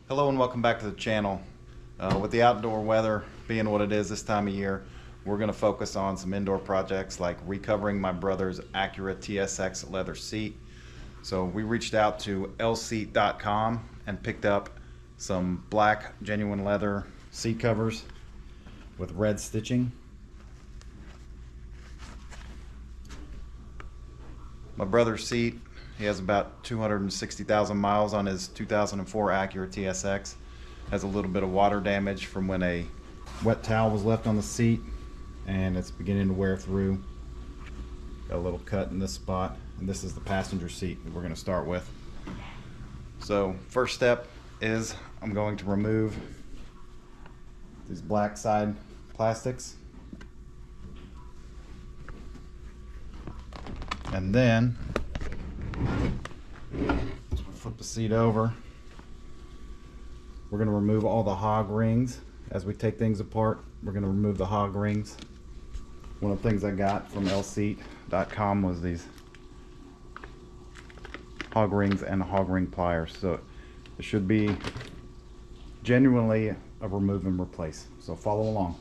Hello and welcome back to the channel. With the outdoor weather being what it is this time of year, we're going to focus on some indoor projects like recovering my brother's Acura TSX leather seat. So we reached out to lseat.com and picked up some black genuine leather seat covers with red stitching. My brother's seat, he has about 260,000 miles on his 2004 Acura TSX. Has a little bit of water damage from when a wet towel was left on the seat, and it's beginning to wear through. Got a little cut in this spot, and this is the passenger seat that we're going to start with. So first step is I'm going to remove these black side plastics, and then flip the seat over. We're going to remove all the hog rings. As we take things apart, we're going to remove the hog rings. One of the things I got from lseat.com was these hog rings and hog ring pliers. So it should be genuinely a remove and replace. So follow along.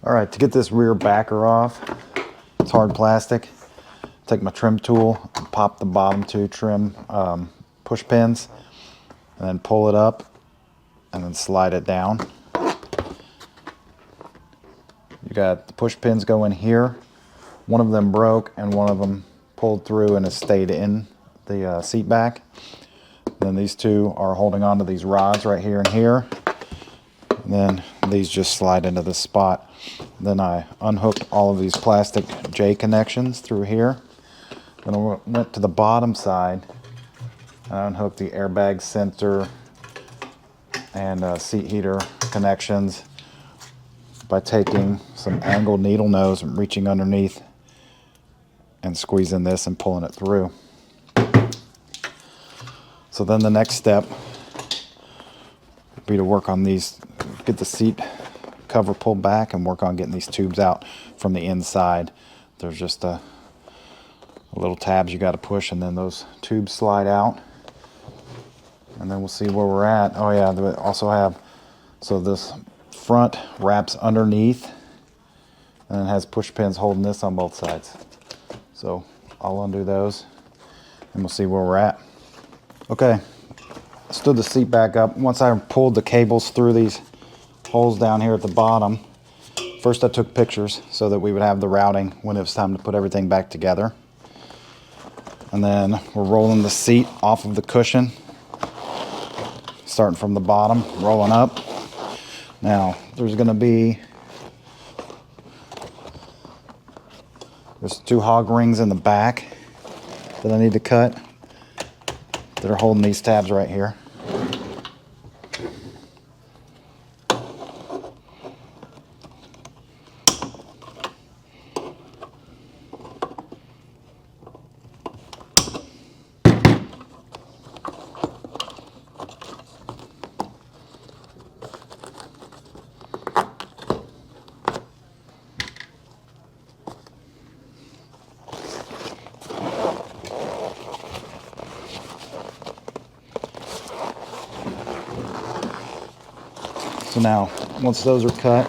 All right, to get this rear backer off, it's hard plastic. Take my trim tool and pop the bottom two trim push pins, and then pull it up and then slide it down. You got the push pins go in here. One of them broke and one of them pulled through and has stayed in the seat back. Then these two are holding on to these rods right here and here. And then these just slide into this spot. Then I unhooked all of these plastic J connections through here. Then I went to the bottom side. I unhooked the airbag sensor and seat heater connections by taking some angled needle nose and reaching underneath and squeezing this and pulling it through. So then the next step would be to work on these, get the seat cover pulled back and work on getting these tubes out from the inside. There's just a little tabs you got to push, and then those tubes slide out. And then we'll see where we're at. Oh yeah, they also have, so this front wraps underneath and it has push pins holding this on both sides. So I'll undo those and we'll see where we're at. Okay, stood the seat back up. Once I pulled the cables through these holes down here at the bottom, first I took pictures so that we would have the routing when it was time to put everything back together. And then we're rolling the seat off of the cushion, starting from the bottom, rolling up. Now, there's two hog rings in the back that I need to cut that are holding these tabs right here. So now, once those are cut,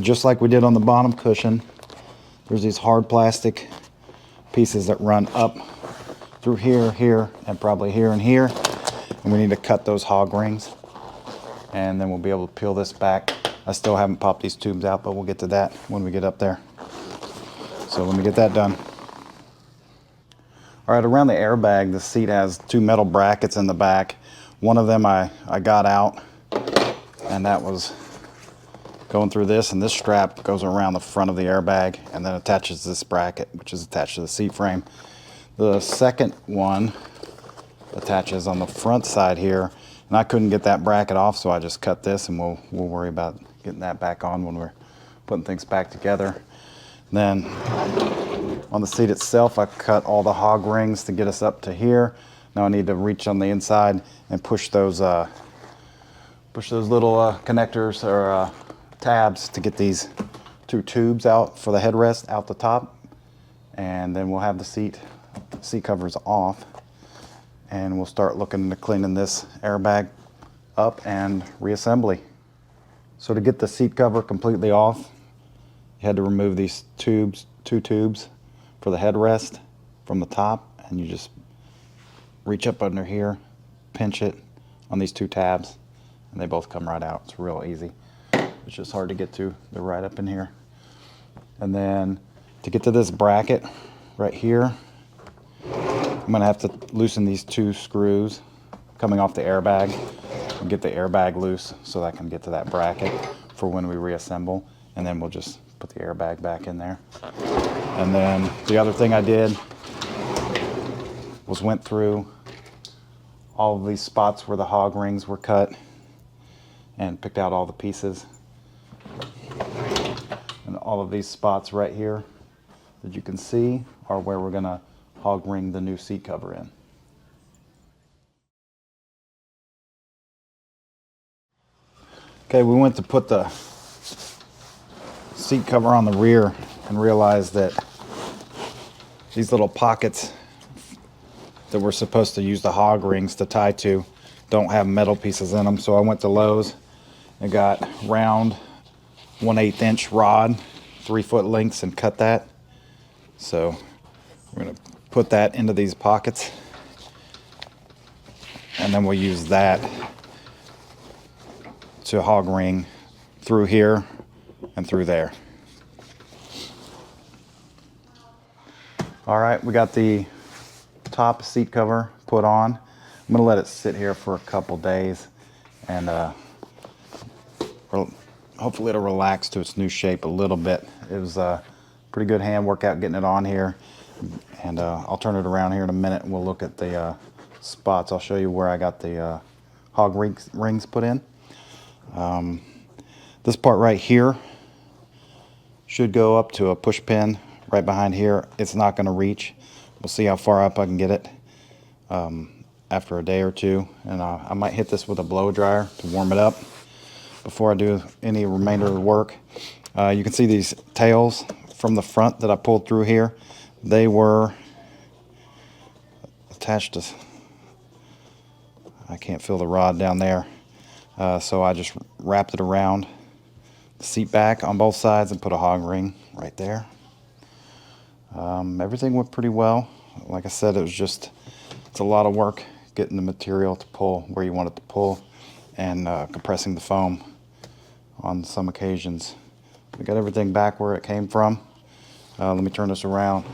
just like we did on the bottom cushion, there's these hard plastic pieces that run up through here, here, and probably here and here. And we need to cut those hog rings. And then we'll be able to peel this back. I still haven't popped these tubes out, but we'll get to that when we get up there. So let me get that done. All right, around the airbag, the seat has two metal brackets in the back. One of them I got out, and that was going through this, and this strap goes around the front of the airbag and then attaches this bracket, which is attached to the seat frame. The second one attaches on the front side here, and I couldn't get that bracket off, so I just cut this, and we'll worry about getting that back on when we're putting things back together. And then on the seat itself, I cut all the hog rings to get us up to here. Now I need to reach on the inside and push those little connectors or tabs to get these two tubes out for the headrest out the top, and then we'll have the seat covers off, and we'll start looking into cleaning this airbag up and reassembly. So to get the seat cover completely off, you had to remove these two tubes for the headrest from the top, and you just reach up under here, pinch it on these two tabs, and they both come right out. It's real easy. It's just hard to get to. They're right up in here. And then to get to this bracket right here, I'm gonna have to loosen these two screws coming off the airbag and get the airbag loose so that I can get to that bracket for when we reassemble. And then we'll just put the airbag back in there. And then the other thing I did was went through all of these spots where the hog rings were cut and picked out all the pieces. And all of these spots right here that you can see are where we're gonna hog ring the new seat cover in. Okay, we went to put the seat cover on the rear and realized that these little pockets that we're supposed to use the hog rings to tie to don't have metal pieces in them. So I went to Lowe's and got round 1/8 inch rod, 3-foot lengths, and cut that. So we're going to put that into these pockets, and then we'll use that to hog ring through here and through there. All right, we got the top seat cover put on. I'm gonna let it sit here for a couple days, and hopefully it'll relax to its new shape a little bit. It was a pretty good hand workout getting it on here, and I'll turn it around here in a minute and we'll look at the spots. I'll show you where I got the hog rings put in. This part right here should go up to a push pin right behind here. It's not going to reach. We'll see how far up I can get it after a day or two, and I might hit this with a blow dryer to warm it up before I do any remainder of the work. You can see these tails from the front that I pulled through here. They were attached to, I can't feel the rod down there, so I just wrapped it around the seat back on both sides and put a hog ring right there. Everything went pretty well. Like I said, it's a lot of work getting the material to pull where you want it to pull, and compressing the foam on some occasions. We got everything back where it came from. Let me turn this around.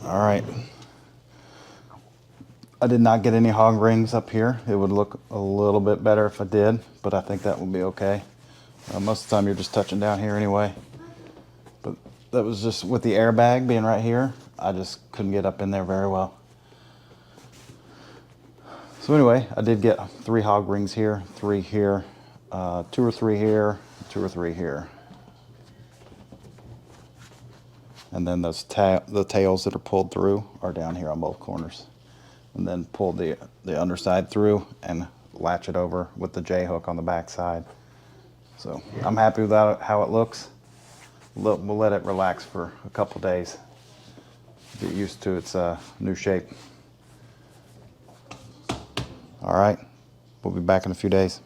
All right. I did not get any hog rings up here. It would look a little bit better if I did, but I think that will be okay. Most of the time you're just touching down here anyway. But that was just with the airbag being right here, I just couldn't get up in there very well. So anyway, I did get 3 hog rings here, 3 here, 2 or 3 here, 2 or 3 here. And then those the tails that are pulled through are down here on both corners. And then pull the underside through and latch it over with the J-hook on the back side. So I'm happy with how it looks. We'll let it relax for a couple days, get used to its new shape. All right, we'll be back in a few days.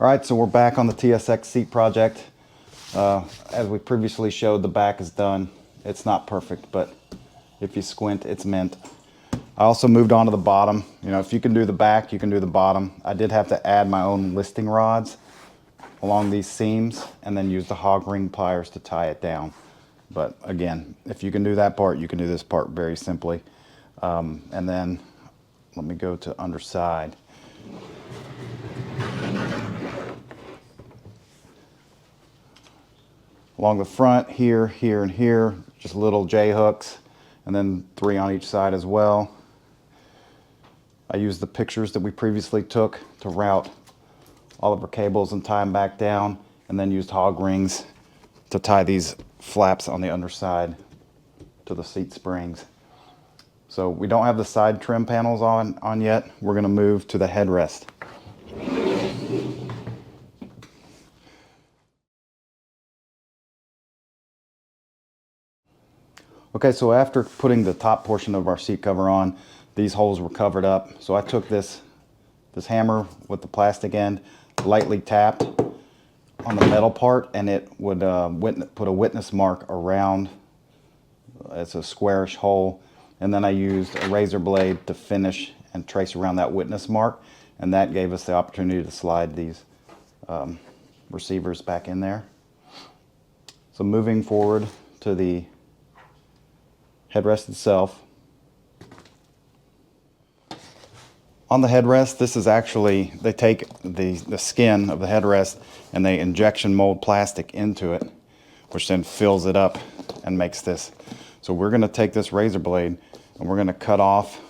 All right, so we're back on the TSX seat project. As we previously showed, the back is done. It's not perfect, but if you squint, it's mint. I also moved on to the bottom. You know, if you can do the back, you can do the bottom. I did have to add my own listing rods along these seams and then use the hog ring pliers to tie it down. But again, if you can do that part, you can do this part very simply. And then let me go to underside. Along the front, here, here, and here, just little J-hooks, and then 3 on each side as well. I used the pictures that we previously took to route all of our cables and tie them back down, and then used hog rings to tie these flaps on the underside to the seat springs. So we don't have the side trim panels on yet. We're going to move to the headrest. Okay, so after putting the top portion of our seat cover on, these holes were covered up. So I took this hammer with the plastic end, lightly tapped on the metal part, and it would put a witness mark around. It's a squarish hole. And then I used a razor blade to finish and trace around that witness mark. And that gave us the opportunity to slide these receivers back in there. So moving forward to the headrest itself. On the headrest, this is actually, they take the skin of the headrest and they injection mold plastic into it, which then fills it up and makes this. So we're going to take this razor blade and we're going to cut off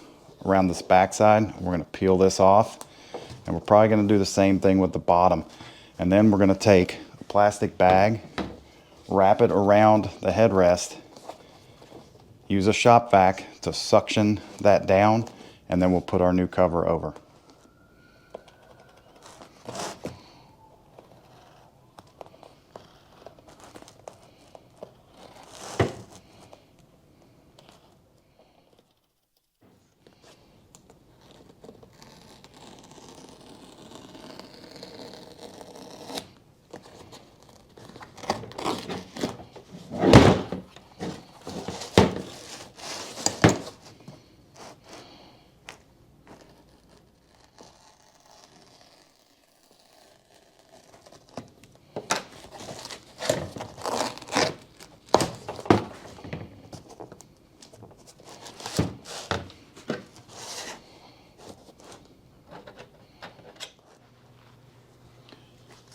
around this backside. We're going to peel this off, and we're probably going to do the same thing with the bottom. And then we're going to take a plastic bag, wrap it around the headrest, use a shop vac to suction that down, and then we'll put our new cover over.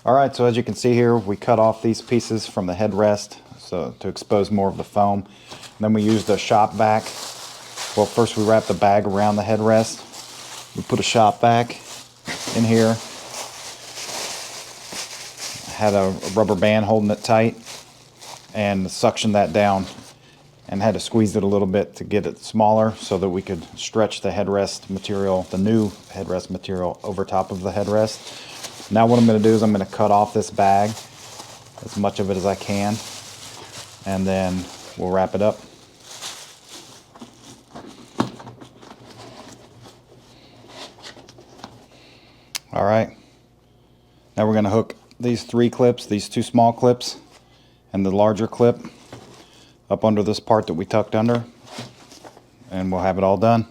Alright, so as you can see here, we cut off these pieces from the headrest so to expose more of the foam. And then we used a shop vac. Well, first we wrapped the bag around the headrest. We put a shop vac in here. Had a rubber band holding it tight and suctioned that down and had to squeeze it a little bit to get it smaller so that we could stretch the headrest material, the new headrest material, over top of the headrest. Now what I'm going to do is I'm going to cut off this bag, as much of it as I can, and then we'll wrap it up. Alright, now we're going to hook these 3 clips, these 2 small clips, and the larger clip up under this part that we tucked under, and we'll have it all done.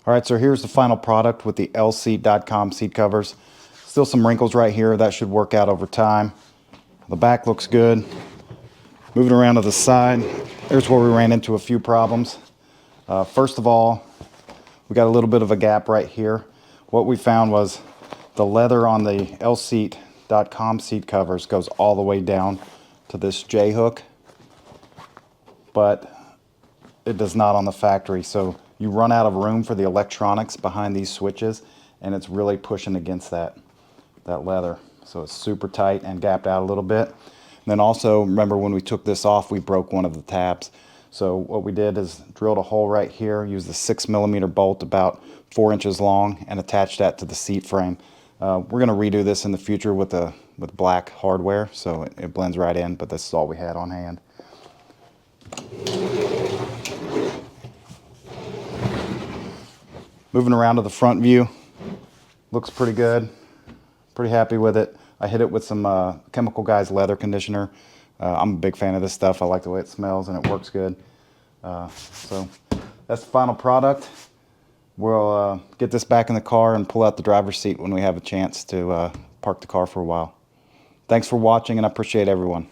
Alright, so here's the final product with the lseat.com seat covers. Still some wrinkles right here. That should work out over time. The back looks good. Moving around to the side, here's where we ran into a few problems. First of all, we got a little bit of a gap right here. What we found was the leather on the lseat.com seat covers goes all the way down to this J hook, but it does not on the factory. So you run out of room for the electronics behind these switches, and it's really pushing against that leather. So it's super tight and gapped out a little bit. And then also, remember when we took this off, we broke one of the tabs. So what we did is drilled a hole right here, used a 6mm bolt about 4 inches long, and attached that to the seat frame. We're going to redo this in the future with black hardware, so it blends right in, but this is all we had on hand. Moving around to the front view, looks pretty good. Pretty happy with it. I hit it with some Chemical Guys leather conditioner. I'm a big fan of this stuff. I like the way it smells and it works good. So that's the final product. We'll get this back in the car and pull out the driver's seat when we have a chance to park the car for a while. Thanks for watching, and I appreciate everyone.